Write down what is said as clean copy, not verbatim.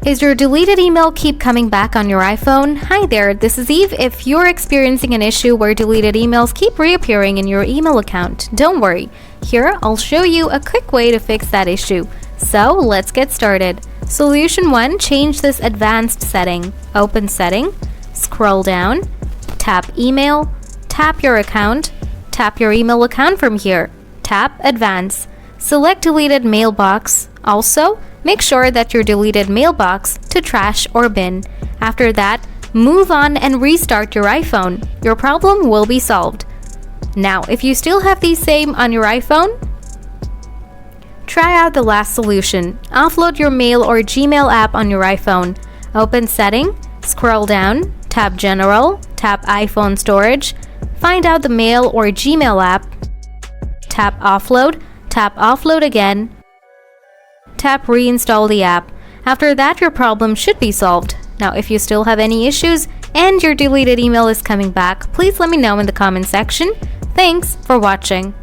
Is your deleted email keep coming back on your iPhone? Hi there, this is Eve. If you're experiencing an issue where deleted emails keep reappearing in your email account, don't worry. Here, I'll show you a quick way to fix that issue. So, let's get started. Solution 1, change this advanced setting. Open Setting, scroll down, tap Email, tap Your Account, tap your email account from here, tap Advanced, select Deleted Mailbox. Also, make sure that your deleted mailbox to trash or bin. After that, move on and restart your iPhone. Your problem will be solved. Now, if you still have these same on your iPhone, try out the last solution. Offload your Mail or Gmail app on your iPhone. Open Setting, scroll down, tap General, tap iPhone Storage, find out the Mail or Gmail app, tap Offload again, tap Reinstall the app. After that, your problem should be solved. Now, if you still have any issues and your deleted email is coming back, please let me know in the comment section. Thanks for watching.